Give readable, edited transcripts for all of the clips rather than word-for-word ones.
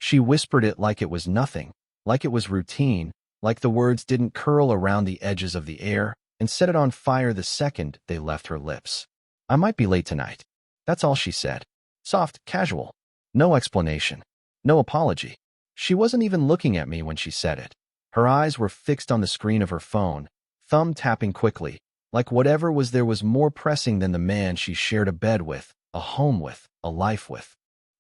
She whispered it like it was nothing, like it was routine, like the words didn't curl around the edges of the air and set it on fire the second they left her lips. I might be late tonight. That's all she said. Soft, casual. No explanation. No apology. She wasn't even looking at me when she said it. Her eyes were fixed on the screen of her phone, thumb tapping quickly, like whatever was there was more pressing than the man she shared a bed with, a home with, a life with.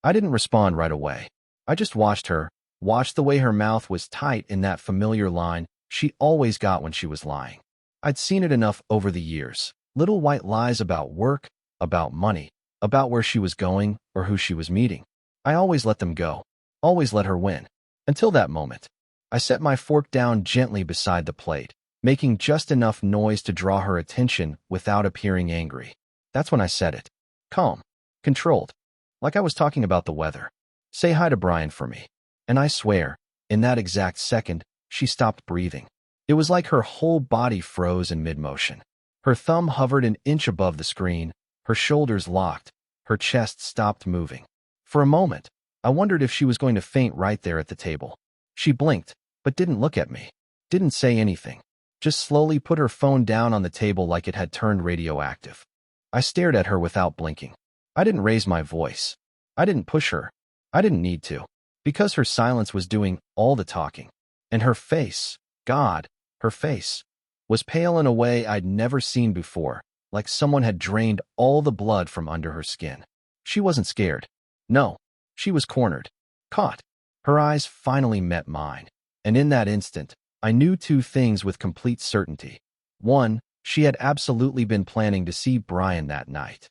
I didn't respond right away. I just watched her, watched the way her mouth was tight in that familiar line she always got when she was lying. I'd seen it enough over the years. Little white lies about work, about money, about where she was going or who she was meeting. I always let them go, always let her win. Until that moment. I set my fork down gently beside the plate, making just enough noise to draw her attention without appearing angry. That's when I said it. Calm. Controlled. Like I was talking about the weather. Say hi to Brian for me. And I swear, in that exact second, she stopped breathing. It was like her whole body froze in mid-motion. Her thumb hovered an inch above the screen, her shoulders locked, her chest stopped moving. For a moment, I wondered if she was going to faint right there at the table. She blinked, but didn't look at me. Didn't say anything. Just slowly put her phone down on the table like it had turned radioactive. I stared at her without blinking. I didn't raise my voice. I didn't push her. I didn't need to. Because her silence was doing all the talking. And her face, God, her face, was pale in a way I'd never seen before, like someone had drained all the blood from under her skin. She wasn't scared. No, she was cornered. Caught. Her eyes finally met mine. And in that instant, I knew two things with complete certainty. One, she had absolutely been planning to see Brian that night.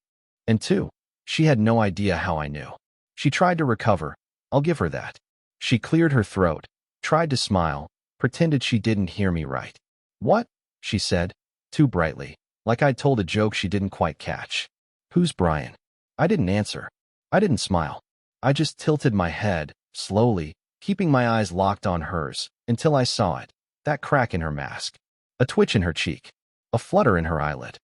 And two, she had no idea how I knew. She tried to recover. I'll give her that. She cleared her throat, tried to smile, pretended she didn't hear me right. What? She said, too brightly, like I'd told a joke she didn't quite catch. Who's Brian? I didn't answer. I didn't smile. I just tilted my head, slowly, keeping my eyes locked on hers, until I saw it. That crack in her mask. A twitch in her cheek. A flutter in her eyelid.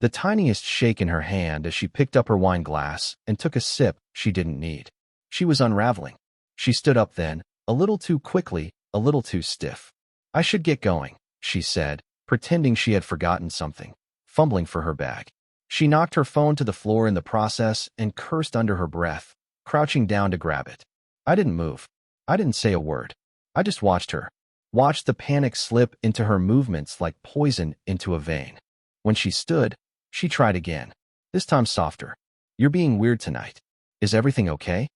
The tiniest shake in her hand as she picked up her wine glass and took a sip she didn't need. She was unraveling. She stood up then, a little too quickly, a little too stiff. I should get going, she said, pretending she had forgotten something, fumbling for her bag. She knocked her phone to the floor in the process and cursed under her breath, crouching down to grab it. I didn't move. I didn't say a word. I just watched her. Watched the panic slip into her movements like poison into a vein. When she stood, she tried again, this time softer. You're being weird tonight. Is everything okay?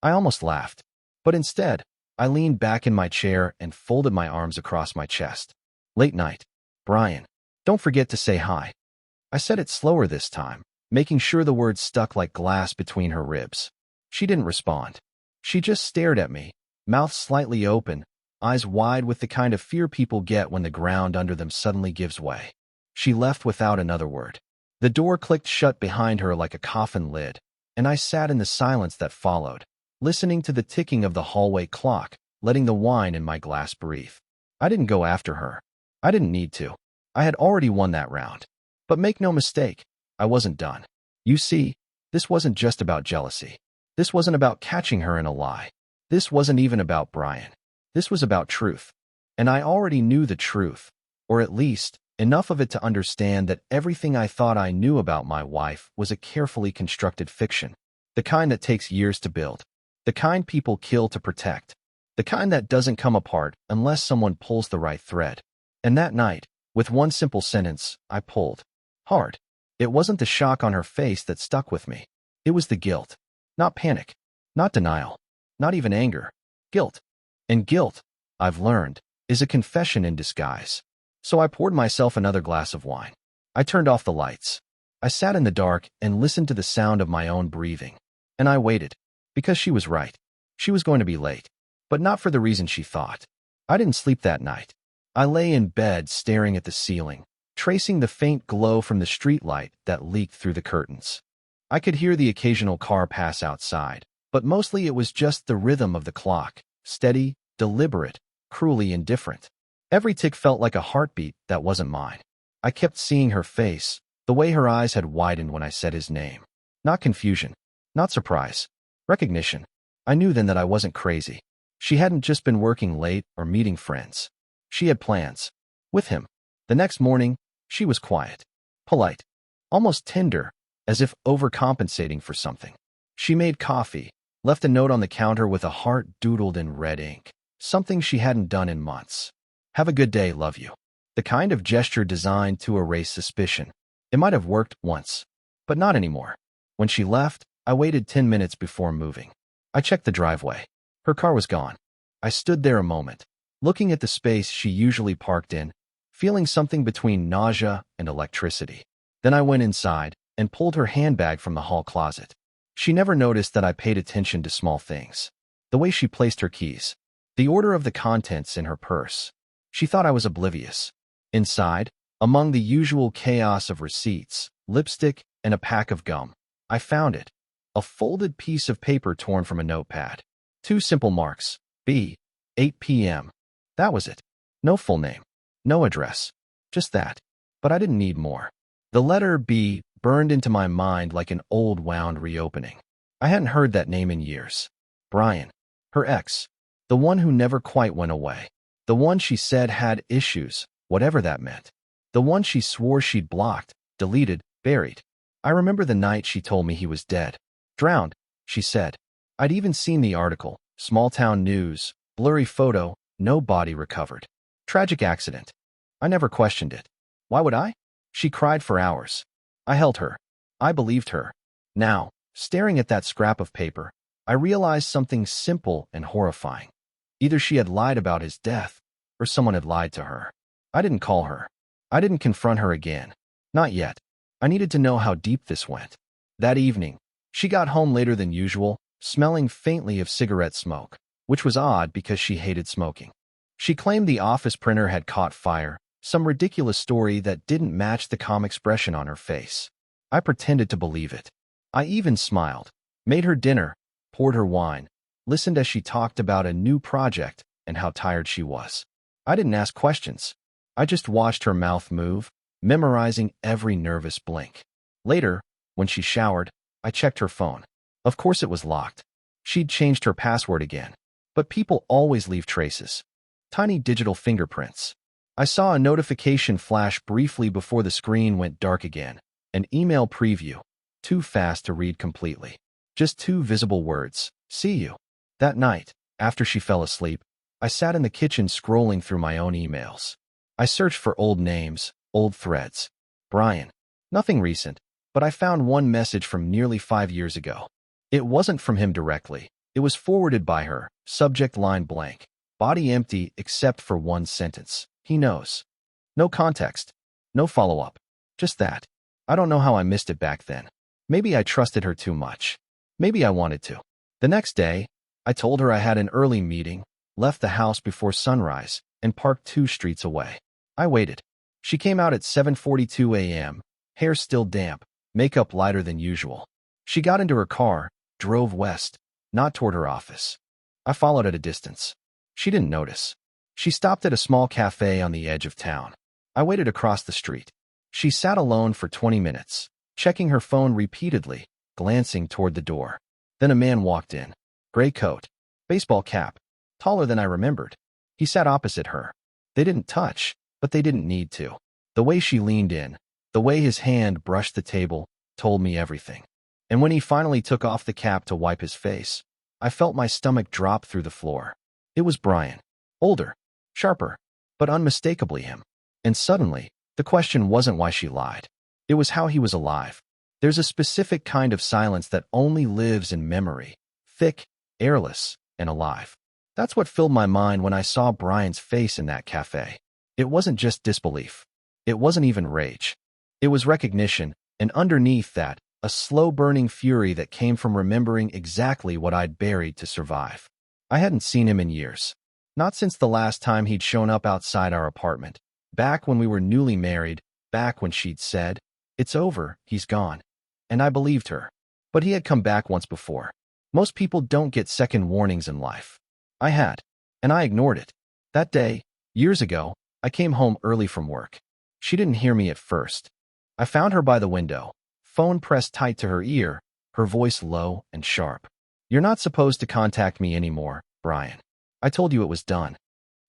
I almost laughed. But instead, I leaned back in my chair and folded my arms across my chest. Late night. Brian, don't forget to say hi. I said it slower this time, making sure the words stuck like glass between her ribs. She didn't respond. She just stared at me, mouth slightly open, eyes wide with the kind of fear people get when the ground under them suddenly gives way. She left without another word. The door clicked shut behind her like a coffin lid, and I sat in the silence that followed, listening to the ticking of the hallway clock, letting the wine in my glass breathe. I didn't go after her. I didn't need to. I had already won that round. But make no mistake, I wasn't done. You see, this wasn't just about jealousy. This wasn't about catching her in a lie. This wasn't even about Brian. This was about truth. And I already knew the truth, or at least enough of it to understand that everything I thought I knew about my wife was a carefully constructed fiction, the kind that takes years to build, the kind people kill to protect, the kind that doesn't come apart unless someone pulls the right thread. And that night, with one simple sentence, I pulled. Hard. It wasn't the shock on her face that stuck with me. It was the guilt. Not panic. Not denial. Not even anger. Guilt. And guilt, I've learned, is a confession in disguise. So I poured myself another glass of wine. I turned off the lights. I sat in the dark and listened to the sound of my own breathing. And I waited. Because she was right. She was going to be late. But not for the reason she thought. I didn't sleep that night. I lay in bed staring at the ceiling, tracing the faint glow from the streetlight that leaked through the curtains. I could hear the occasional car pass outside, but mostly it was just the rhythm of the clock, steady, deliberate, cruelly indifferent. Every tick felt like a heartbeat that wasn't mine. I kept seeing her face, the way her eyes had widened when I said his name. Not confusion, not surprise, recognition. I knew then that I wasn't crazy. She hadn't just been working late or meeting friends. She had plans. With him. The next morning, she was quiet, polite, almost tender, as if overcompensating for something. She made coffee, left a note on the counter with a heart doodled in red ink, something she hadn't done in months. Have a good day, love you. The kind of gesture designed to erase suspicion. It might have worked once, but not anymore. When she left, I waited 10 minutes before moving. I checked the driveway. Her car was gone. I stood there a moment, looking at the space she usually parked in, feeling something between nausea and electricity. Then I went inside and pulled her handbag from the hall closet. She never noticed that I paid attention to small things. The way she placed her keys, the order of the contents in her purse. She thought I was oblivious. Inside, among the usual chaos of receipts, lipstick, and a pack of gum, I found it. A folded piece of paper torn from a notepad. 2 simple marks. B. 8 p.m. That was it. No full name. No address. Just that. But I didn't need more. The letter B burned into my mind like an old wound reopening. I hadn't heard that name in years. Brian. Her ex. The one who never quite went away. The one she said had issues, whatever that meant. The one she swore she'd blocked, deleted, buried. I remember the night she told me he was dead. Drowned, she said. I'd even seen the article. Small town news. Blurry photo. No body recovered. Tragic accident. I never questioned it. Why would I? She cried for hours. I held her. I believed her. Now, staring at that scrap of paper, I realized something simple and horrifying. Either she had lied about his death, or someone had lied to her. I didn't call her. I didn't confront her again. Not yet. I needed to know how deep this went. That evening, she got home later than usual, smelling faintly of cigarette smoke, which was odd because she hated smoking. She claimed the office printer had caught fire, some ridiculous story that didn't match the calm expression on her face. I pretended to believe it. I even smiled, made her dinner, poured her wine, listened as she talked about a new project and how tired she was. I didn't ask questions. I just watched her mouth move, memorizing every nervous blink. Later, when she showered, I checked her phone. Of course it was locked. She'd changed her password again. But people always leave traces. Tiny digital fingerprints. I saw a notification flash briefly before the screen went dark again. An email preview. Too fast to read completely. Just 2 visible words. See you. That night, after she fell asleep, I sat in the kitchen scrolling through my own emails. I searched for old names, old threads. Brian. Nothing recent, but I found one message from nearly 5 years ago. It wasn't from him directly. It was forwarded by her, subject line blank. Body empty except for one sentence. He knows. No context. No follow-up. Just that. I don't know how I missed it back then. Maybe I trusted her too much. Maybe I wanted to. The next day, I told her I had an early meeting, left the house before sunrise, and parked 2 streets away. I waited. She came out at 7:42 a.m., hair still damp, makeup lighter than usual. She got into her car, drove west, not toward her office. I followed at a distance. She didn't notice. She stopped at a small cafe on the edge of town. I waited across the street. She sat alone for 20 minutes, checking her phone repeatedly, glancing toward the door. Then a man walked in. Gray coat, baseball cap, taller than I remembered. He sat opposite her. They didn't touch, but they didn't need to. The way she leaned in, the way his hand brushed the table, told me everything. And when he finally took off the cap to wipe his face, I felt my stomach drop through the floor. It was Brian. Older, sharper, but unmistakably him. And suddenly, the question wasn't why she lied. It was how he was alive. There's a specific kind of silence that only lives in memory. Thick, airless, and alive. That's what filled my mind when I saw Brian's face in that cafe. It wasn't just disbelief. It wasn't even rage. It was recognition, and underneath that, a slow-burning fury that came from remembering exactly what I'd buried to survive. I hadn't seen him in years. Not since the last time he'd shown up outside our apartment. Back when we were newly married, back when she'd said, "It's over, he's gone." And I believed her. But he had come back once before. Most people don't get second warnings in life. I had. And I ignored it. That day, years ago, I came home early from work. She didn't hear me at first. I found her by the window, phone pressed tight to her ear, her voice low and sharp. "You're not supposed to contact me anymore, Brian." I told you it was done.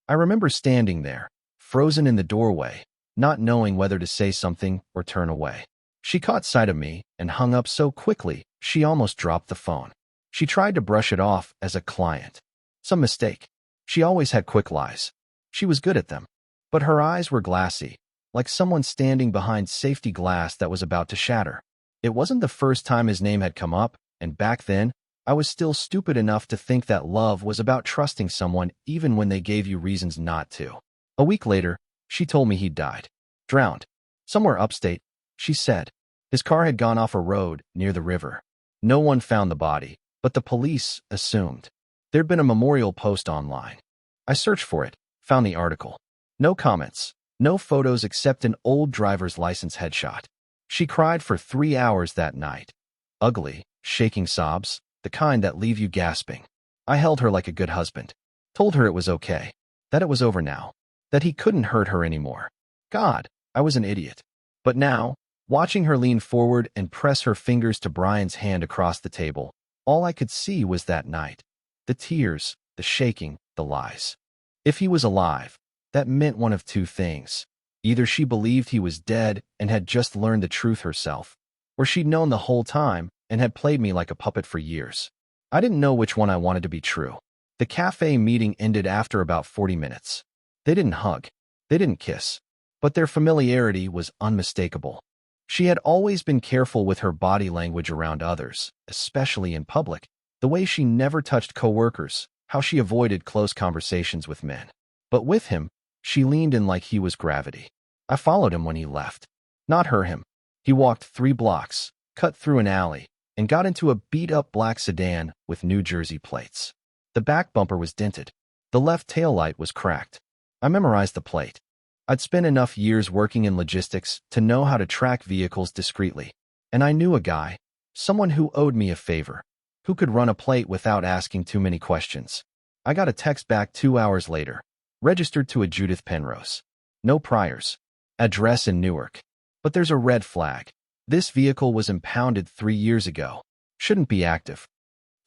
I remember standing there, frozen in the doorway, not knowing whether to say something or turn away. She caught sight of me and hung up so quickly she almost dropped the phone. She tried to brush it off as a client. Some mistake. She always had quick lies. She was good at them. But her eyes were glassy, like someone standing behind safety glass that was about to shatter. It wasn't the first time his name had come up, and back then, I was still stupid enough to think that love was about trusting someone even when they gave you reasons not to. A week later, she told me he'd died. Drowned. Somewhere upstate, she said. His car had gone off a road near the river. No one found the body, but the police assumed. There'd been a memorial post online. I searched for it, found the article. No comments, no photos except an old driver's license headshot. She cried for 3 hours that night. Ugly, shaking sobs, the kind that leave you gasping. I held her like a good husband. Told her it was okay. That it was over now. That he couldn't hurt her anymore. God, I was an idiot. But now, watching her lean forward and press her fingers to Brian's hand across the table, all I could see was that night. The tears, the shaking, the lies. If he was alive, that meant one of two things. Either she believed he was dead and had just learned the truth herself, or she'd known the whole time and had played me like a puppet for years. I didn't know which one I wanted to be true. The cafe meeting ended after about 40 minutes. They didn't hug. They didn't kiss. But their familiarity was unmistakable. She had always been careful with her body language around others, especially in public. The way she never touched coworkers, how she avoided close conversations with men. But with him, she leaned in like he was gravity. I followed him when he left. Not hurt him. He walked 3 blocks, cut through an alley, and got into a beat-up black sedan with New Jersey plates. The back bumper was dented. The left taillight was cracked. I memorized the plate. I'd spent enough years working in logistics to know how to track vehicles discreetly. And I knew a guy, someone who owed me a favor, who could run a plate without asking too many questions. I got a text back 2 hours later. Registered to a Judith Penrose. No priors. Address in Newark. But there's a red flag. This vehicle was impounded 3 years ago. Shouldn't be active.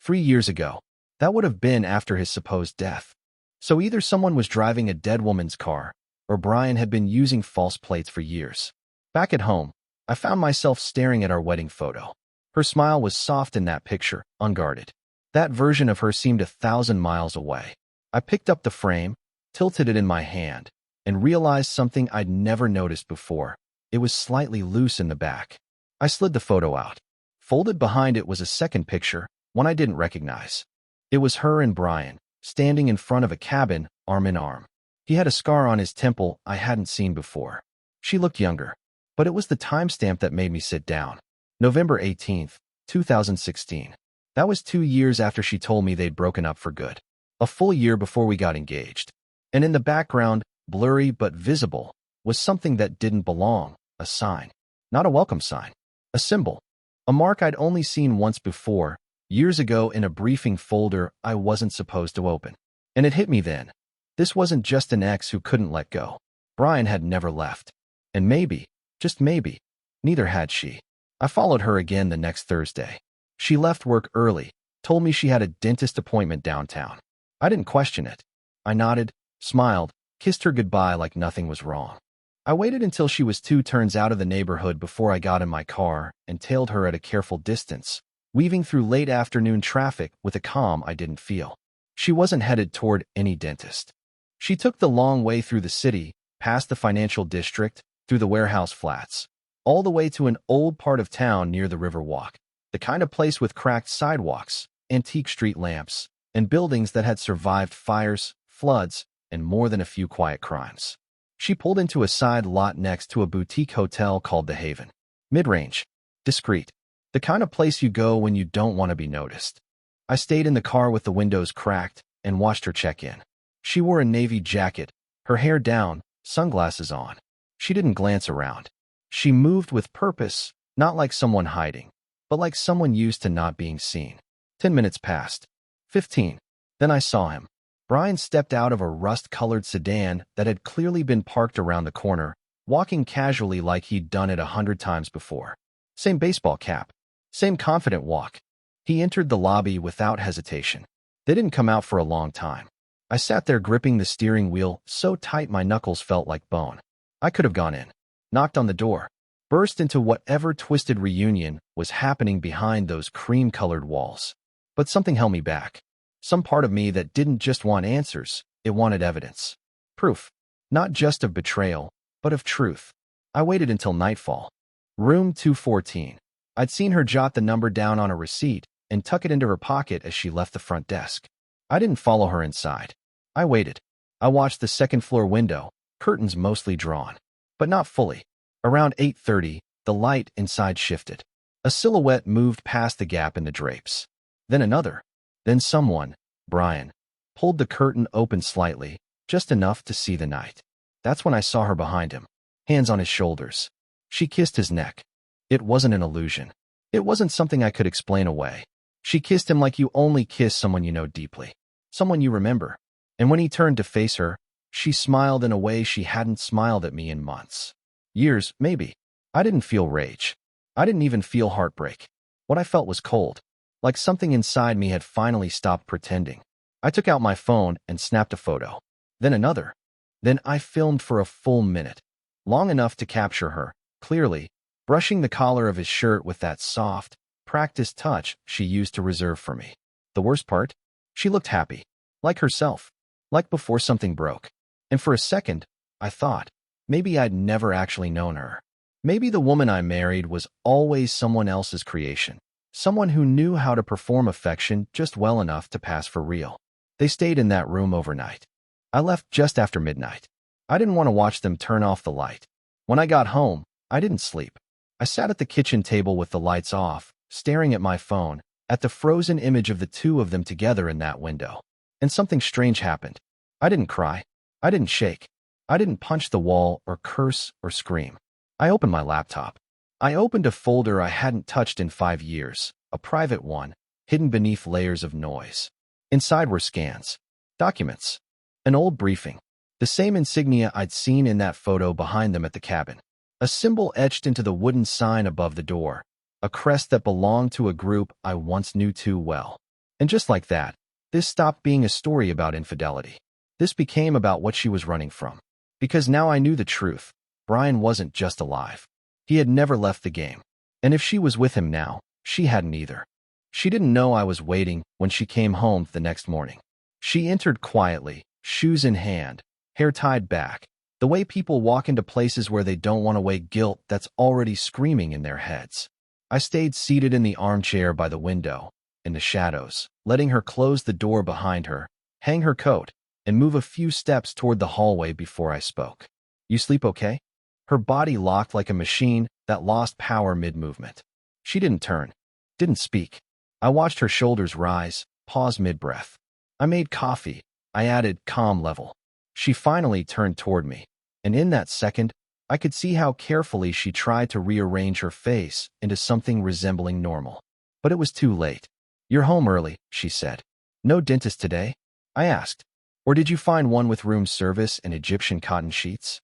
3 years ago. That would have been after his supposed death. So either someone was driving a dead woman's car, or Brian had been using false plates for years. Back at home, I found myself staring at our wedding photo. Her smile was soft in that picture, unguarded. That version of her seemed 1,000 miles away. I picked up the frame, tilted it in my hand, and realized something I'd never noticed before. It was slightly loose in the back. I slid the photo out. Folded behind it was a second picture, one I didn't recognize. It was her and Brian, standing in front of a cabin, arm in arm. He had a scar on his temple I hadn't seen before. She looked younger, but it was the timestamp that made me sit down. November 18th, 2016. That was 2 years after she told me they'd broken up for good. A full year before we got engaged. And in the background, blurry but visible, was something that didn't belong, a sign. Not a welcome sign. A symbol. A mark I'd only seen once before, years ago in a briefing folder I wasn't supposed to open. And it hit me then. This wasn't just an ex who couldn't let go. Brian had never left. And maybe, just maybe, neither had she. I followed her again the next Thursday. She left work early, told me she had a dentist appointment downtown. I didn't question it. I nodded, smiled, kissed her goodbye like nothing was wrong. I waited until she was 2 turns out of the neighborhood before I got in my car and tailed her at a careful distance, weaving through late afternoon traffic with a calm I didn't feel. She wasn't headed toward any dentist. She took the long way through the city, past the financial district, through the warehouse flats, all the way to an old part of town near the Riverwalk, the kind of place with cracked sidewalks, antique street lamps, and buildings that had survived fires, floods, and more than a few quiet crimes. She pulled into a side lot next to a boutique hotel called The Haven. Mid-range. Discreet. The kind of place you go when you don't want to be noticed. I stayed in the car with the windows cracked and watched her check in. She wore a navy jacket, her hair down, sunglasses on. She didn't glance around. She moved with purpose, not like someone hiding, but like someone used to not being seen. 10 minutes passed. 15. Then I saw him. Brian stepped out of a rust-colored sedan that had clearly been parked around the corner, walking casually like he'd done it 100 times before. Same baseball cap. Same confident walk. He entered the lobby without hesitation. They didn't come out for a long time. I sat there gripping the steering wheel so tight my knuckles felt like bone. I could have gone in, knocked on the door, burst into whatever twisted reunion was happening behind those cream-colored walls. But something held me back. Some part of me that didn't just want answers, it wanted evidence. Proof. Not just of betrayal, but of truth. I waited until nightfall. Room 214. I'd seen her jot the number down on a receipt and tuck it into her pocket as she left the front desk. I didn't follow her inside. I waited. I watched the second-floor window, curtains mostly drawn, but not fully. Around 8:30, the light inside shifted. A silhouette moved past the gap in the drapes. Then another. Then someone, Brian, pulled the curtain open slightly, just enough to see the night. That's when I saw her behind him, hands on his shoulders. She kissed his neck. It wasn't an illusion. It wasn't something I could explain away. She kissed him like you only kiss someone you know deeply, someone you remember. And when he turned to face her, she smiled in a way she hadn't smiled at me in months. Years, maybe. I didn't feel rage. I didn't even feel heartbreak. What I felt was cold, like something inside me had finally stopped pretending. I took out my phone and snapped a photo. Then another. Then I filmed for a full minute, long enough to capture her, clearly, brushing the collar of his shirt with that soft, practiced touch she used to reserve for me. The worst part? She looked happy, like herself, like before something broke. And for a second, I thought, maybe I'd never actually known her. Maybe the woman I married was always someone else's creation, someone who knew how to perform affection just well enough to pass for real. They stayed in that room overnight. I left just after midnight. I didn't want to watch them turn off the light. When I got home, I didn't sleep. I sat at the kitchen table with the lights off, staring at my phone, at the frozen image of the two of them together in that window. And something strange happened. I didn't cry. I didn't shake. I didn't punch the wall or curse or scream. I opened my laptop. I opened a folder I hadn't touched in 5 years, a private one, hidden beneath layers of noise. Inside were scans, documents, an old briefing, the same insignia I'd seen in that photo behind them at the cabin, a symbol etched into the wooden sign above the door, a crest that belonged to a group I once knew too well. And just like that, this stopped being a story about infidelity. This became about what she was running from. Because now I knew the truth. Brian wasn't just alive. He had never left the game. And if she was with him now, she hadn't either. She didn't know I was waiting when she came home the next morning. She entered quietly, shoes in hand, hair tied back, the way people walk into places where they don't want to weigh guilt that's already screaming in their heads. I stayed seated in the armchair by the window, in the shadows, letting her close the door behind her, hang her coat, and move a few steps toward the hallway before I spoke. "You sleep okay?" Her body locked like a machine that lost power mid-movement. She didn't turn, didn't speak. I watched her shoulders rise, pause mid-breath. I made coffee. I added calm level. She finally turned toward me, and in that second, I could see how carefully she tried to rearrange her face into something resembling normal. But it was too late. "You're home early," she said. "No dentist today?" I asked. "Or did you find one with room service and Egyptian cotton sheets?"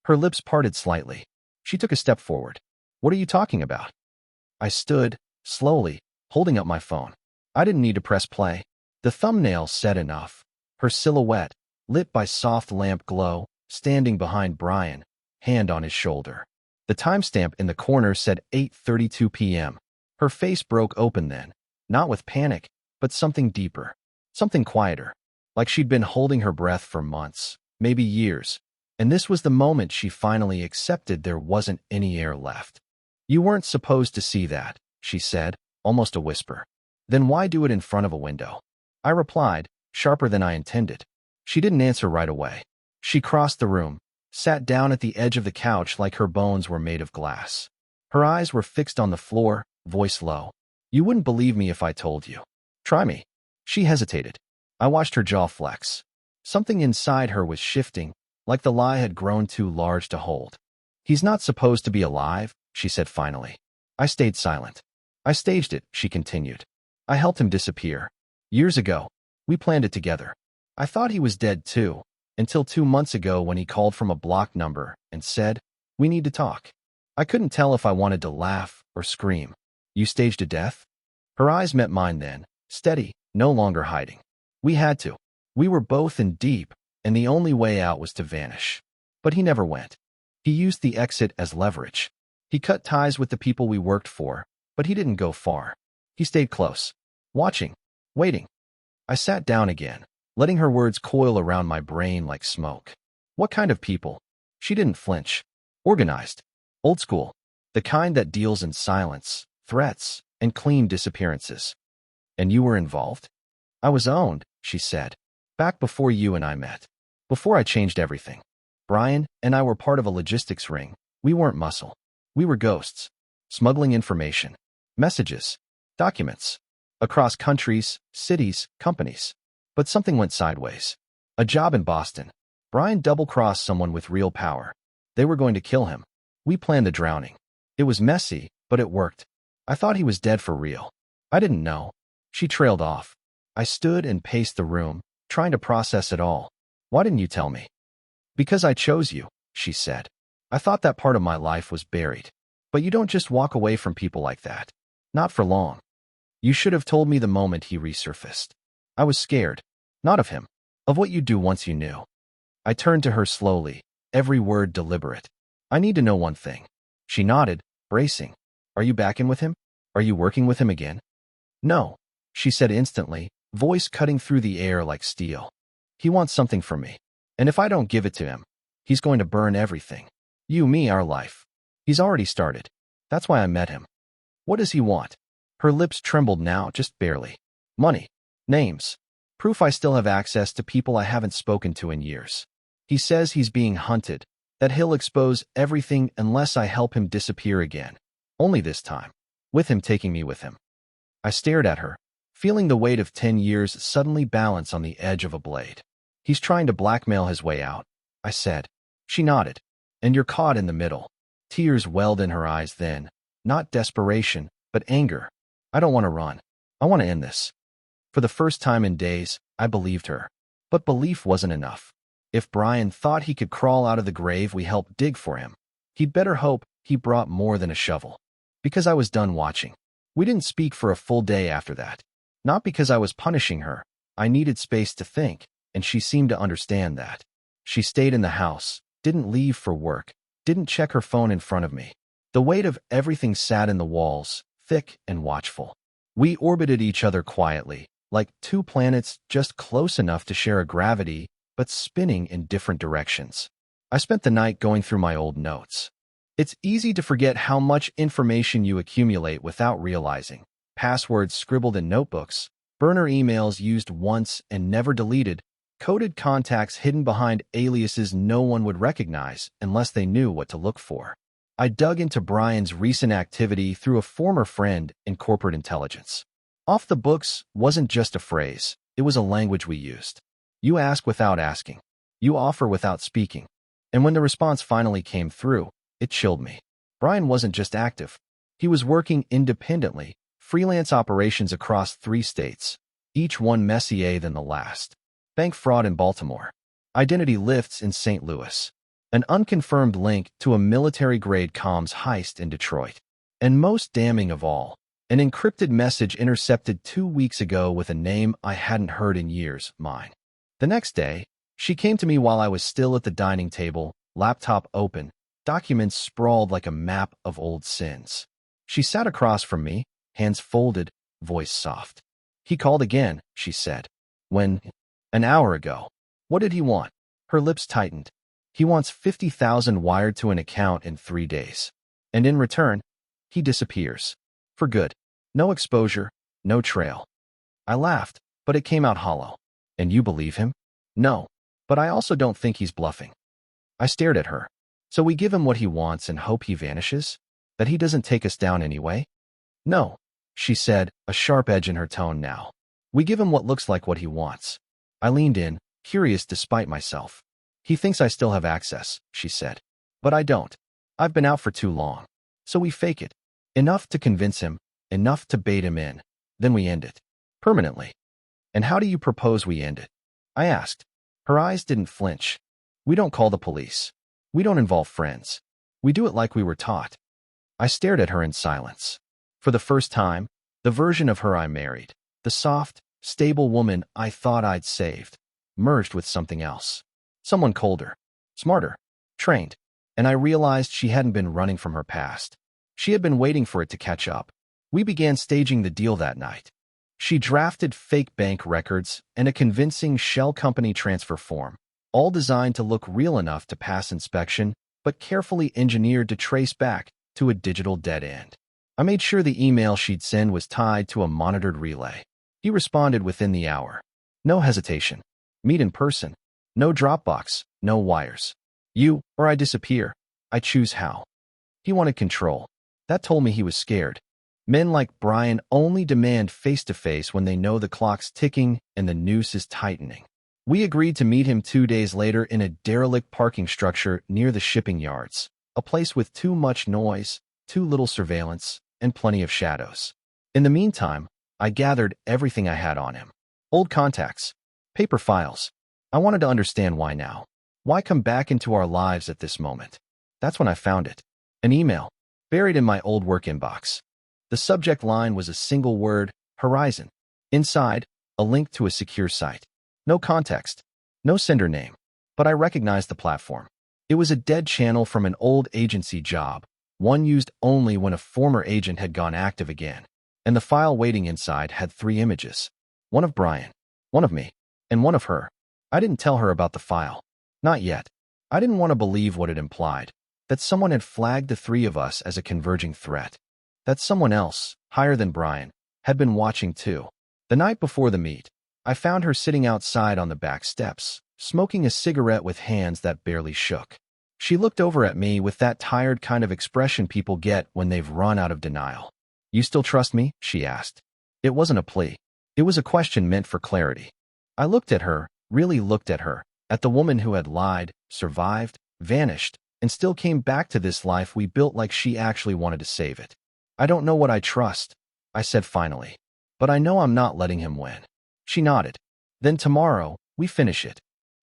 Her lips parted slightly. She took a step forward. "What are you talking about?" I stood, slowly, holding up my phone. I didn't need to press play. The thumbnail said enough. Her silhouette, lit by soft lamp glow, standing behind Brian, hand on his shoulder. The timestamp in the corner said 8:32 p.m. Her face broke open then, not with panic, but something deeper, something quieter, like she'd been holding her breath for months, maybe years. And this was the moment she finally accepted there wasn't any air left. "You weren't supposed to see that," she said, almost a whisper. "Then why do it in front of a window?" I replied, sharper than I intended. She didn't answer right away. She crossed the room, sat down at the edge of the couch like her bones were made of glass. Her eyes were fixed on the floor, voice low. "You wouldn't believe me if I told you. Try me." She hesitated. I watched her jaw flex. Something inside her was shifting, like the lie had grown too large to hold. "He's not supposed to be alive," she said finally. I stayed silent. "I staged it," she continued. "I helped him disappear. Years ago, we planned it together. I thought he was dead too, until 2 months ago when he called from a blocked number and said, 'We need to talk.' I couldn't tell if I wanted to laugh or scream. You staged a death?" Her eyes met mine then, steady, no longer hiding. "We had to. We were both in deep, and the only way out was to vanish. But he never went. He used the exit as leverage. He cut ties with the people we worked for, but he didn't go far. He stayed close, watching, waiting. I sat down again, letting her words coil around my brain like smoke. What kind of people? She didn't flinch. Organized. Old school. The kind that deals in silence, threats, and clean disappearances. And you were involved? I was owned, she said. Back before you and I met. Before I changed everything. Brian and I were part of a logistics ring. We weren't muscle. We were ghosts. Smuggling information. Messages. Documents. Across countries, cities, companies. But something went sideways. A job in Boston. Brian double-crossed someone with real power. They were going to kill him. We planned the drowning. It was messy, but it worked. I thought he was dead for real. I didn't know. She trailed off. I stood and paced the room, trying to process it all. Why didn't you tell me? Because I chose you, she said. I thought that part of my life was buried. But you don't just walk away from people like that. Not for long. You should have told me the moment he resurfaced. I was scared. Not of him. Of what you'd do once you knew. I turned to her slowly, every word deliberate. I need to know one thing. She nodded, bracing. Are you back in with him? Are you working with him again? No, she said instantly, voice cutting through the air like steel. He wants something from me. And if I don't give it to him, he's going to burn everything. You, me, our life. He's already started. That's why I met him. What does he want? Her lips trembled now, just barely. Money. Names. Proof I still have access to people I haven't spoken to in years. He says he's being hunted, that he'll expose everything unless I help him disappear again. Only this time. With him taking me with him. I stared at her, feeling the weight of 10 years suddenly balance on the edge of a blade. He's trying to blackmail his way out, I said. She nodded. And you're caught in the middle. Tears welled in her eyes then. Not desperation, but anger. I don't want to run. I want to end this. For the first time in days, I believed her. But belief wasn't enough. If Brian thought he could crawl out of the grave we helped dig for him, he'd better hope he brought more than a shovel. Because I was done watching. We didn't speak for a full day after that. Not because I was punishing her. I needed space to think, and she seemed to understand that. She stayed in the house, didn't leave for work, didn't check her phone in front of me. The weight of everything sat in the walls, thick and watchful. We orbited each other quietly, like two planets just close enough to share a gravity, but spinning in different directions. I spent the night going through my old notes. It's easy to forget how much information you accumulate without realizing. Passwords scribbled in notebooks, burner emails used once and never deleted, coded contacts hidden behind aliases no one would recognize unless they knew what to look for. I dug into Brian's recent activity through a former friend in corporate intelligence. Off the books wasn't just a phrase, it was a language we used. You ask without asking. You offer without speaking. And when the response finally came through, it chilled me. Brian wasn't just active. He was working independently, freelance operations across 3 states, each one messier than the last. Bank fraud in Baltimore. Identity lifts in St. Louis. An unconfirmed link to a military-grade comms heist in Detroit. And most damning of all, an encrypted message intercepted 2 weeks ago with a name I hadn't heard in years, mine. The next day, she came to me while I was still at the dining table, laptop open, documents sprawled like a map of old sins. She sat across from me, hands folded, voice soft. He called again, she said. When? An hour ago. What did he want? Her lips tightened. He wants 50,000 wired to an account in 3 days. And in return, he disappears. For good. No exposure, no trail. I laughed, but it came out hollow. And you believe him? No. But I also don't think he's bluffing. I stared at her. So we give him what he wants and hope he vanishes? That he doesn't take us down anyway? No, she said, a sharp edge in her tone now. We give him what looks like what he wants. I leaned in, curious despite myself. He thinks I still have access, she said. But I don't. I've been out for too long. So we fake it. Enough to convince him, enough to bait him in. Then we end it. Permanently. And how do you propose we end it? I asked. Her eyes didn't flinch. We don't call the police. We don't involve friends. We do it like we were taught. I stared at her in silence. For the first time, the version of her I married, the soft, stable woman I thought I'd saved, merged with something else. Someone colder, smarter, trained. And I realized she hadn't been running from her past. She had been waiting for it to catch up. We began staging the deal that night. She drafted fake bank records and a convincing shell company transfer form, all designed to look real enough to pass inspection, but carefully engineered to trace back to a digital dead end. I made sure the email she'd send was tied to a monitored relay. He responded within the hour. No hesitation. Meet in person. No Dropbox, no wires. You or I disappear. I choose how. He wanted control. That told me he was scared. Men like Brian only demand face-to-face when they know the clock's ticking and the noose is tightening. We agreed to meet him 2 days later in a derelict parking structure near the shipping yards, a place with too much noise, too little surveillance, and plenty of shadows. In the meantime, I gathered everything I had on him. Old contacts, paper files. I wanted to understand why now. Why come back into our lives at this moment? That's when I found it. An email, buried in my old work inbox. The subject line was a single word, Horizon. Inside, a link to a secure site. No context, no sender name, but I recognized the platform. It was a dead channel from an old agency job, one used only when a former agent had gone active again. And the file waiting inside had 3 images. One of Brian, one of me, and one of her. I didn't tell her about the file. Not yet. I didn't want to believe what it implied, that someone had flagged the 3 of us as a converging threat. That someone else, higher than Brian, had been watching too. The night before the meet, I found her sitting outside on the back steps, smoking a cigarette with hands that barely shook. She looked over at me with that tired kind of expression people get when they've run out of denial. "You still trust me?" she asked. It wasn't a plea. It was a question meant for clarity. I looked at her, really looked at her, at the woman who had lied, survived, vanished, and still came back to this life we built like she actually wanted to save it. "I don't know what I trust," I said finally, "but I know I'm not letting him win." She nodded. "Then tomorrow, we finish it."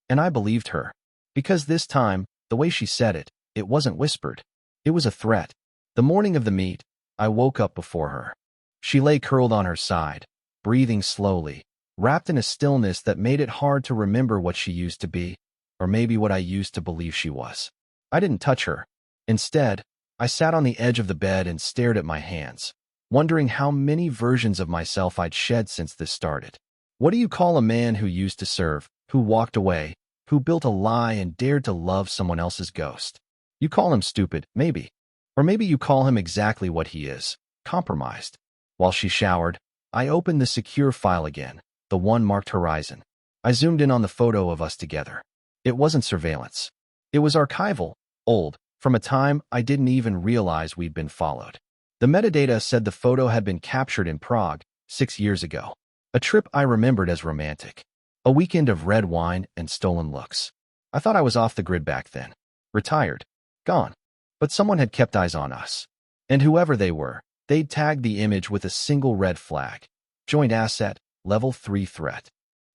And I believed her. Because this time, the way she said it, it wasn't whispered. It was a threat. The morning of the meet, I woke up before her. She lay curled on her side, breathing slowly, wrapped in a stillness that made it hard to remember what she used to be, or maybe what I used to believe she was. I didn't touch her. Instead, I sat on the edge of the bed and stared at my hands, wondering how many versions of myself I'd shed since this started. What do you call a man who used to serve, who walked away, who built a lie and dared to love someone else's ghost? You call him stupid, maybe. Or maybe you call him exactly what he is, compromised. While she showered, I opened the secure file again, the one marked Horizon. I zoomed in on the photo of us together. It wasn't surveillance. It was archival, old, from a time I didn't even realize we'd been followed. The metadata said the photo had been captured in Prague 6 years ago. A trip I remembered as romantic. A weekend of red wine and stolen looks. I thought I was off the grid back then. Retired. Gone. But someone had kept eyes on us. And whoever they were, they'd tagged the image with a single red flag. Joint asset, level 3 threat.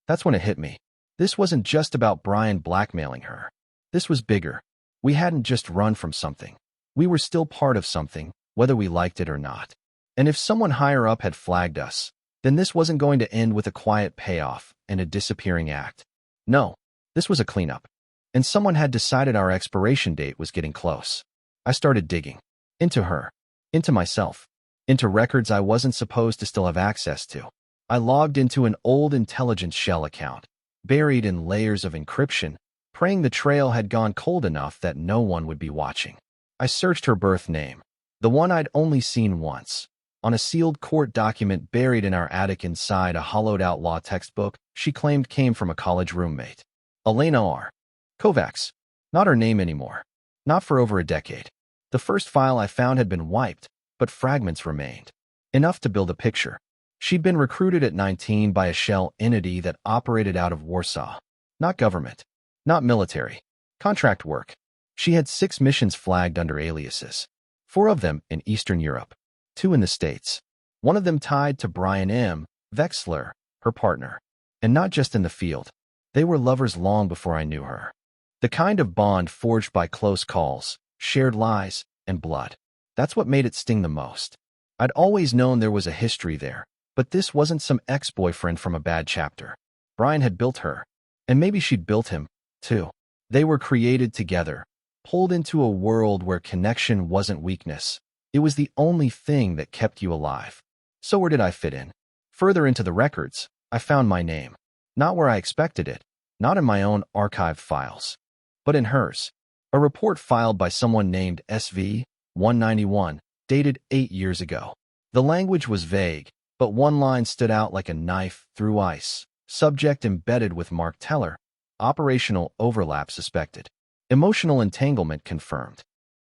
That's when it hit me. This wasn't just about Brian blackmailing her. This was bigger. We hadn't just run from something. We were still part of something, whether we liked it or not. And if someone higher up had flagged us, then this wasn't going to end with a quiet payoff and a disappearing act. No, this was a cleanup. And someone had decided our expiration date was getting close. I started digging. Into her. Into myself. Into records I wasn't supposed to still have access to. I logged into an old intelligence shell account, buried in layers of encryption, praying the trail had gone cold enough that no one would be watching. I searched her birth name, the one I'd only seen once. On a sealed court document buried in our attic inside a hollowed-out law textbook she claimed came from a college roommate. Elena R. Kovacs. Not her name anymore. Not for over a decade. The first file I found had been wiped, but fragments remained. Enough to build a picture. She'd been recruited at 19 by a shell entity that operated out of Warsaw. Not government. Not military. Contract work. She had 6 missions flagged under aliases. 4 of them in Eastern Europe. 2 in the States. One of them tied to Brian M. Vexler, her partner. And not just in the field. They were lovers long before I knew her. The kind of bond forged by close calls, shared lies, and blood. That's what made it sting the most. I'd always known there was a history there, but this wasn't some ex-boyfriend from a bad chapter. Brian had built her. And maybe she'd built him, too. They were created together, pulled into a world where connection wasn't weakness. It was the only thing that kept you alive. So where did I fit in? Further into the records, I found my name. Not where I expected it, not in my own archived files, but in hers. A report filed by someone named SV 191, dated 8 years ago. The language was vague, but one line stood out like a knife through ice. Subject embedded with Mark Teller. Operational overlap suspected. Emotional entanglement confirmed.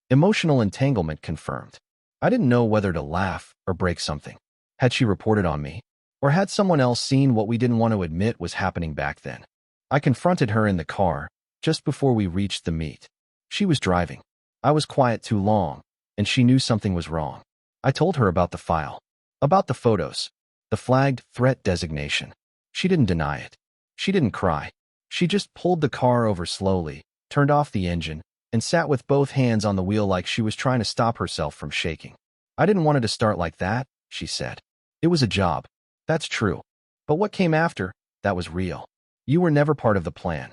Emotional entanglement confirmed. I didn't know whether to laugh or break something. Had she reported on me? Or had someone else seen what we didn't want to admit was happening back then? I confronted her in the car, just before we reached the meet. She was driving. I was quiet too long, and she knew something was wrong. I told her about the file, about the photos, the flagged threat designation. She didn't deny it. She didn't cry. She just pulled the car over slowly, turned off the engine, and sat with both hands on the wheel like she was trying to stop herself from shaking. I didn't want it to start like that, she said. It was a job. That's true. But what came after, that was real. You were never part of the plan.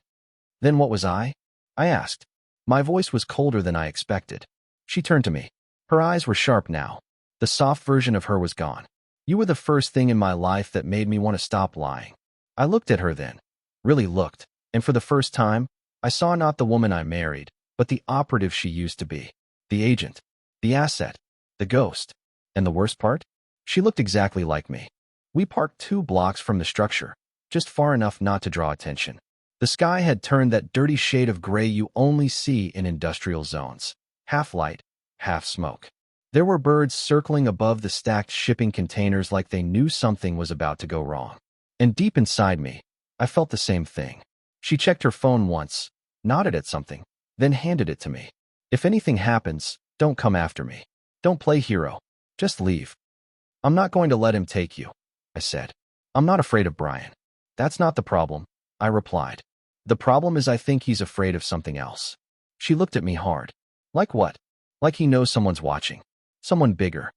Then what was I? I asked. My voice was colder than I expected. She turned to me. Her eyes were sharp now. The soft version of her was gone. You were the first thing in my life that made me want to stop lying. I looked at her then. Really looked. And for the first time, I saw not the woman I married, but the operative she used to be. The agent. The asset. The ghost. And the worst part? She looked exactly like me. We parked 2 blocks from the structure, just far enough not to draw attention. The sky had turned that dirty shade of gray you only see in industrial zones. Half light, half smoke. There were birds circling above the stacked shipping containers like they knew something was about to go wrong. And deep inside me, I felt the same thing. She checked her phone once, nodded at something, then handed it to me. If anything happens, don't come after me. Don't play hero. Just leave. I'm not going to let him take you, I said. I'm not afraid of Brian. That's not the problem, I replied. The problem is I think he's afraid of something else. She looked at me hard. Like what? Like he knows someone's watching. Someone bigger.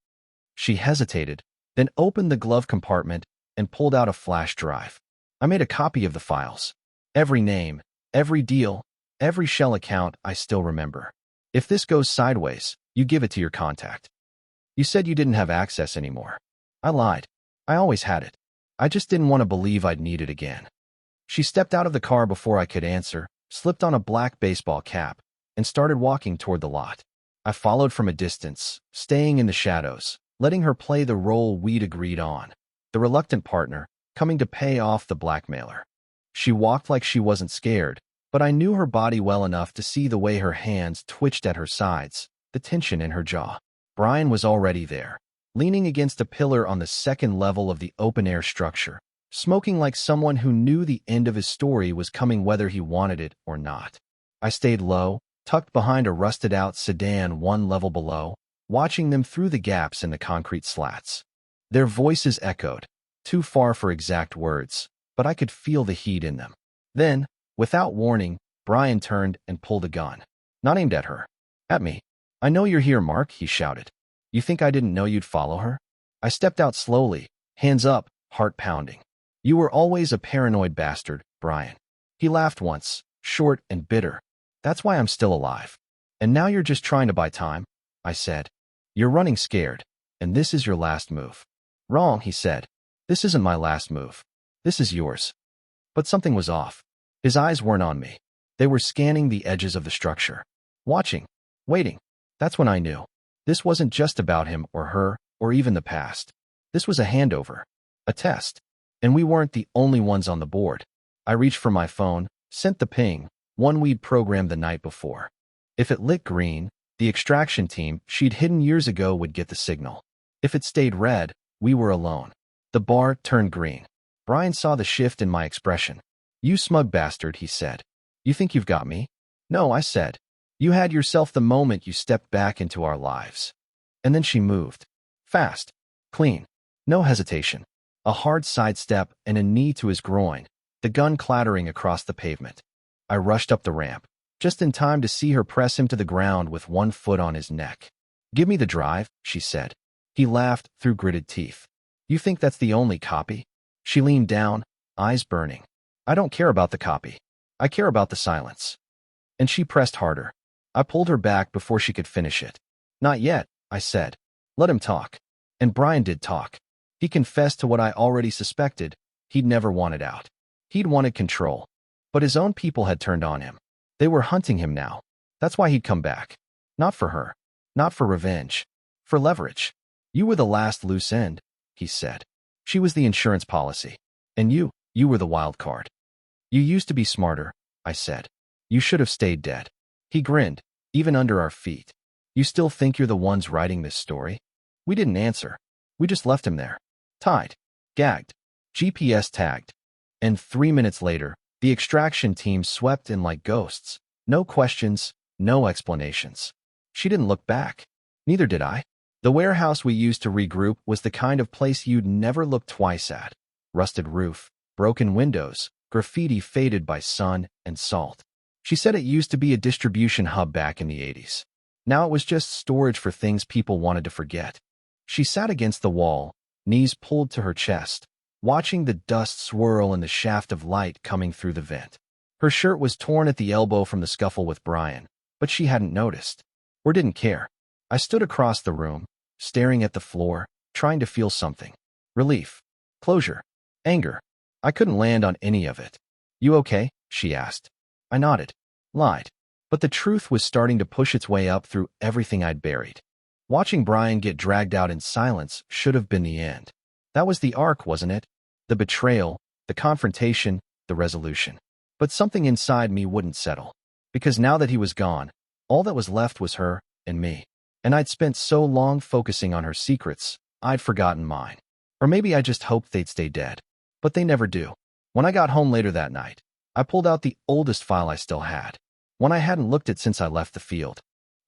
She hesitated, then opened the glove compartment and pulled out a flash drive. I made a copy of the files. Every name, every deal, every shell account I still remember. If this goes sideways, you give it to your contact. You said you didn't have access anymore. I lied. I always had it. I just didn't want to believe I'd need it again. She stepped out of the car before I could answer, slipped on a black baseball cap, and started walking toward the lot. I followed from a distance, staying in the shadows, letting her play the role we'd agreed on. The reluctant partner, coming to pay off the blackmailer. She walked like she wasn't scared, but I knew her body well enough to see the way her hands twitched at her sides, the tension in her jaw. Brian was already there, leaning against a pillar on the second level of the open-air structure, smoking like someone who knew the end of his story was coming whether he wanted it or not. I stayed low, tucked behind a rusted-out sedan 1 level below, watching them through the gaps in the concrete slats. Their voices echoed, too far for exact words, but I could feel the heat in them. Then, without warning, Brian turned and pulled a gun. Not aimed at her. At me. I know you're here, Mark, he shouted. You think I didn't know you'd follow her? I stepped out slowly, hands up, heart pounding. You were always a paranoid bastard, Brian. He laughed once, short and bitter. That's why I'm still alive. And now you're just trying to buy time, I said. You're running scared, and this is your last move. Wrong, he said. This isn't my last move. This is yours. But something was off. His eyes weren't on me. They were scanning the edges of the structure. Watching. Waiting. That's when I knew. This wasn't just about him or her, or even the past. This was a handover. A test. And we weren't the only ones on the board. I reached for my phone, sent the ping, one we'd programmed the night before. If it lit green, the extraction team she'd hidden years ago would get the signal. If it stayed red, we were alone. The bar turned green. Brian saw the shift in my expression. You smug bastard, he said. You think you've got me? No, I said. You had yourself the moment you stepped back into our lives. And then she moved. Fast. Clean. No hesitation. A hard sidestep and a knee to his groin, the gun clattering across the pavement. I rushed up the ramp, just in time to see her press him to the ground with one foot on his neck. Give me the drive, she said. He laughed through gritted teeth. You think that's the only copy? She leaned down, eyes burning. I don't care about the copy. I care about the silence. And she pressed harder. I pulled her back before she could finish it. Not yet, I said. Let him talk. And Brian did talk. He confessed to what I already suspected. He'd never wanted out. He'd wanted control. But his own people had turned on him. They were hunting him now. That's why he'd come back. Not for her. Not for revenge. For leverage. You were the last loose end, he said. She was the insurance policy. And you were the wild card. You used to be smarter, I said. You should have stayed dead. He grinned, even under our feet. You still think you're the ones writing this story? We didn't answer. We just left him there. Tied. Gagged. GPS tagged. And 3 minutes later, the extraction team swept in like ghosts. No questions, no explanations. She didn't look back. Neither did I. The warehouse we used to regroup was the kind of place you'd never look twice at. Rusted roof, broken windows, graffiti faded by sun and salt. She said it used to be a distribution hub back in the 80s. Now it was just storage for things people wanted to forget. She sat against the wall, knees pulled to her chest, watching the dust swirl in the shaft of light coming through the vent. Her shirt was torn at the elbow from the scuffle with Brian, but she hadn't noticed, or didn't care. I stood across the room, staring at the floor, trying to feel something. Relief. Closure. Anger. I couldn't land on any of it. You okay? She asked. I nodded. Lied. But the truth was starting to push its way up through everything I'd buried. Watching Brian get dragged out in silence should have been the end. That was the arc, wasn't it? The betrayal, the confrontation, the resolution. But something inside me wouldn't settle. Because now that he was gone, all that was left was her and me. And I'd spent so long focusing on her secrets, I'd forgotten mine. Or maybe I just hoped they'd stay dead. But they never do. When I got home later that night, I pulled out the oldest file I still had. One I hadn't looked at since I left the field.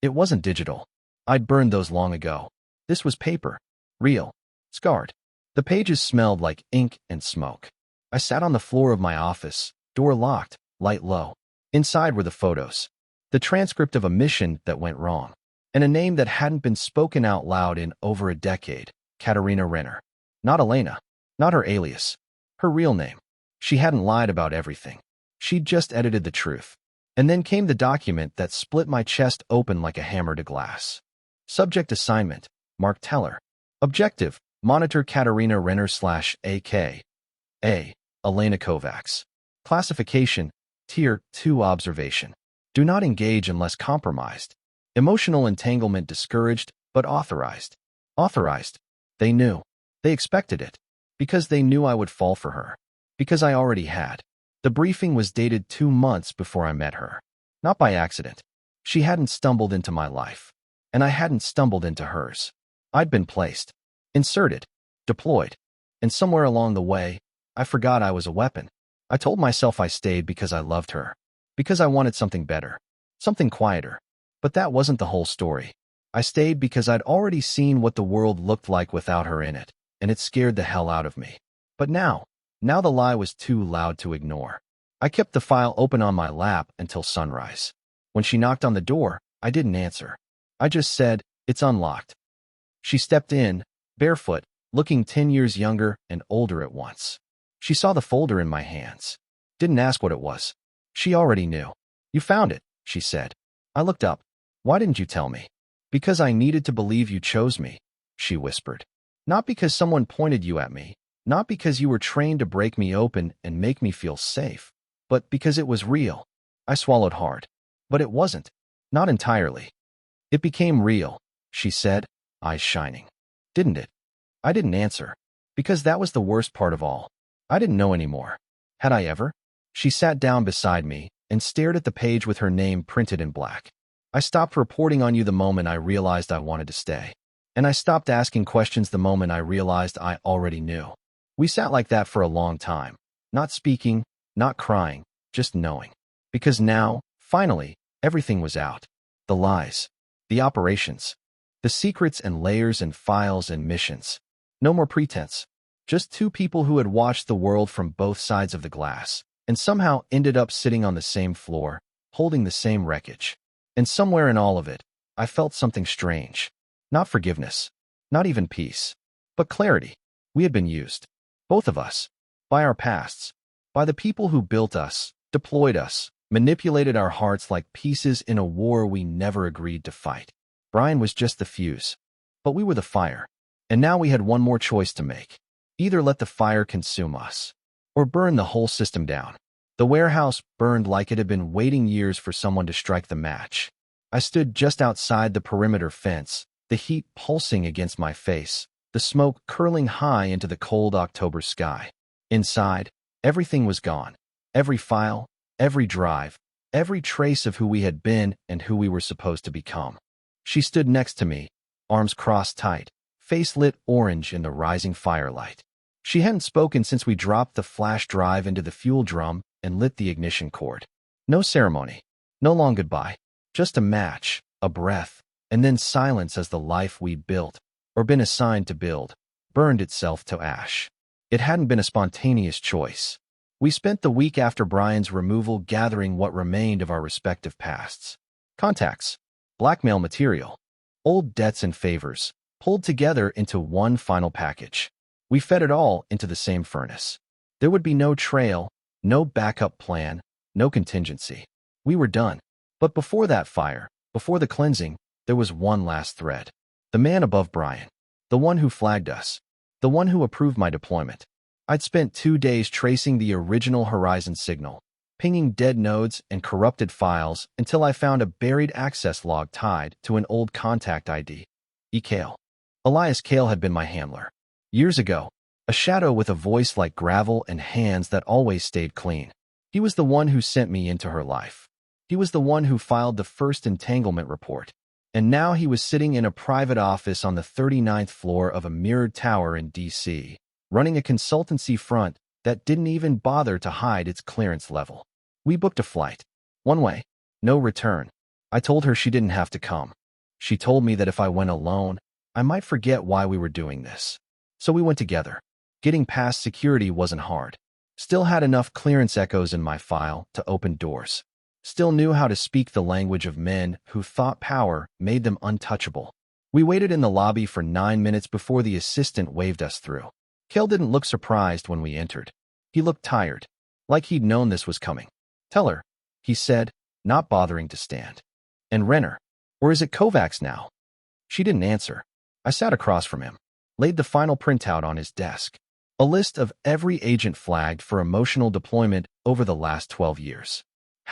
It wasn't digital. I'd burned those long ago. This was paper. Real. Scarred. The pages smelled like ink and smoke. I sat on the floor of my office, door locked, light low. Inside were the photos. The transcript of a mission that went wrong. And a name that hadn't been spoken out loud in over a decade. Katarina Renner. Not Elena. Not her alias. Her real name. She hadn't lied about everything. She'd just edited the truth. And then came the document that split my chest open like a hammer to glass. Subject assignment, Mark Teller. Objective, monitor Katarina Renner /AK. A. Elena Kovacs. Classification, Tier 2 observation. Do not engage unless compromised. Emotional entanglement discouraged, but authorized. Authorized. They knew. They expected it. Because they knew I would fall for her. Because I already had. The briefing was dated 2 months before I met her. Not by accident. She hadn't stumbled into my life. And I hadn't stumbled into hers. I'd been placed. Inserted. Deployed. And somewhere along the way, I forgot I was a weapon. I told myself I stayed because I loved her. Because I wanted something better. Something quieter. But that wasn't the whole story. I stayed because I'd already seen what the world looked like without her in it, and it scared the hell out of me. But now the lie was too loud to ignore. I kept the file open on my lap until sunrise. When she knocked on the door, I didn't answer. I just said, "It's unlocked." She stepped in, barefoot, looking 10 years younger and older at once. She saw the folder in my hands. Didn't ask what it was. She already knew. "You found it," she said. I looked up. "Why didn't you tell me?" "Because I needed to believe you chose me," she whispered. "Not because someone pointed you at me, not because you were trained to break me open and make me feel safe, but because it was real." I swallowed hard. But it wasn't. Not entirely. "It became real," she said, eyes shining. "Didn't it?" I didn't answer. Because that was the worst part of all. I didn't know anymore. Had I ever? She sat down beside me and stared at the page with her name printed in black. "I stopped reporting on you the moment I realized I wanted to stay. And I stopped asking questions the moment I realized I already knew." We sat like that for a long time. Not speaking, not crying, just knowing. Because now, finally, everything was out. The lies. The operations. The secrets and layers and files and missions. No more pretense. Just two people who had watched the world from both sides of the glass, and somehow ended up sitting on the same floor, holding the same wreckage. And somewhere in all of it, I felt something strange. Not forgiveness. Not even peace. But clarity. We had been used. Both of us. By our pasts. by the people who built us, deployed us, manipulated our hearts like pieces in a war we never agreed to fight. Brian was just the fuse, but we were the fire. And now we had one more choice to make. Either let the fire consume us, or burn the whole system down. The warehouse burned like it had been waiting years for someone to strike the match. I stood just outside the perimeter fence, the heat pulsing against my face, the smoke curling high into the cold October sky. Inside, everything was gone. Every file, every drive, every trace of who we had been and who we were supposed to become. She stood next to me, arms crossed tight, face lit orange in the rising firelight. She hadn't spoken since we dropped the flash drive into the fuel drum and lit the ignition cord. No ceremony, no long goodbye, just a match, a breath, and then silence as the life we'd built, or been assigned to build, burned itself to ash. It hadn't been a spontaneous choice. We spent the week after Brian's removal gathering what remained of our respective pasts. Contacts, blackmail material, old debts and favors, pulled together into one final package. We fed it all into the same furnace. There would be no trail, no backup plan, no contingency. We were done. But before that fire, before the cleansing, there was one last thread. The man above Brian. The one who flagged us. The one who approved my deployment. I'd spent 2 days tracing the original Horizon signal, pinging dead nodes and corrupted files until I found a buried access log tied to an old contact ID. Kale. Elias Kale had been my handler. Years ago, a shadow with a voice like gravel and hands that always stayed clean. He was the one who sent me into her life. He was the one who filed the first entanglement report. And now he was sitting in a private office on the 39th floor of a mirrored tower in D.C., running a consultancy front that didn't even bother to hide its clearance level. We booked a flight. One way. No return. I told her she didn't have to come. She told me that if I went alone, I might forget why we were doing this. So we went together. Getting past security wasn't hard. Still had enough clearance echoes in my file to open doors. Still knew how to speak the language of men who thought power made them untouchable. We waited in the lobby for 9 minutes before the assistant waved us through. Kale didn't look surprised when we entered. He looked tired, like he'd known this was coming. "Tell her," he said, not bothering to stand. "And Renner. Or is it Kovacs now?" She didn't answer. I sat across from him, laid the final printout on his desk. A list of every agent flagged for emotional deployment over the last 12 years.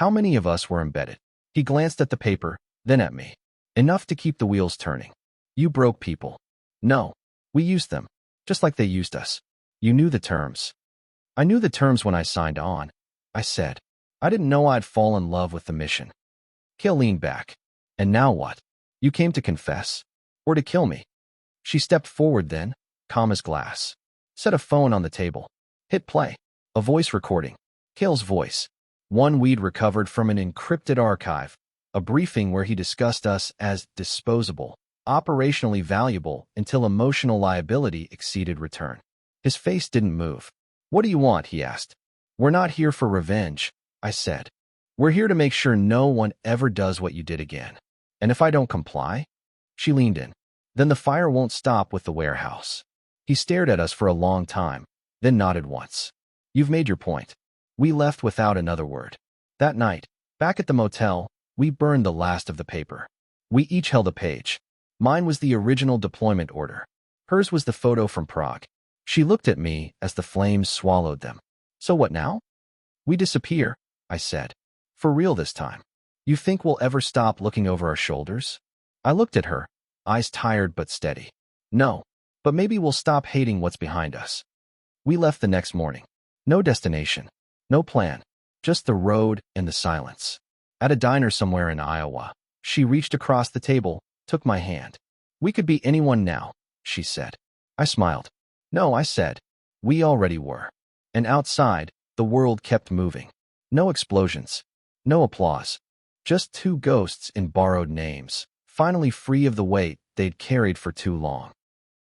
How many of us were embedded? He glanced at the paper, then at me. Enough to keep the wheels turning. You broke people. No, we used them, just like they used us. You knew the terms. I knew the terms when I signed on, I said. I didn't know I'd fall in love with the mission. Kale leaned back. And now what? You came to confess? Or to kill me? She stepped forward then, calm as glass. Set a phone on the table. Hit play. A voice recording. Kale's voice. One we'd recovered from an encrypted archive. A briefing where he discussed us as disposable, operationally valuable until emotional liability exceeded return. His face didn't move. "What do you want?" he asked. "We're not here for revenge," I said. "We're here to make sure no one ever does what you did again. And if I don't comply?" She leaned in. "Then the fire won't stop with the warehouse." He stared at us for a long time, then nodded once. "You've made your point." We left without another word. That night, back at the motel, we burned the last of the paper. We each held a page. Mine was the original deployment order. Hers was the photo from Prague. She looked at me as the flames swallowed them. "So what now?" "We disappear," I said. "For real this time. You think we'll ever stop looking over our shoulders?" I looked at her, eyes tired but steady. "No, but maybe we'll stop hating what's behind us." We left the next morning. No destination. No plan. Just the road and the silence. At a diner somewhere in Iowa, she reached across the table, took my hand. "We could be anyone now," she said. I smiled. "No," I said. "We already were." And outside, the world kept moving. No explosions. No applause. Just two ghosts in borrowed names, finally free of the weight they'd carried for too long.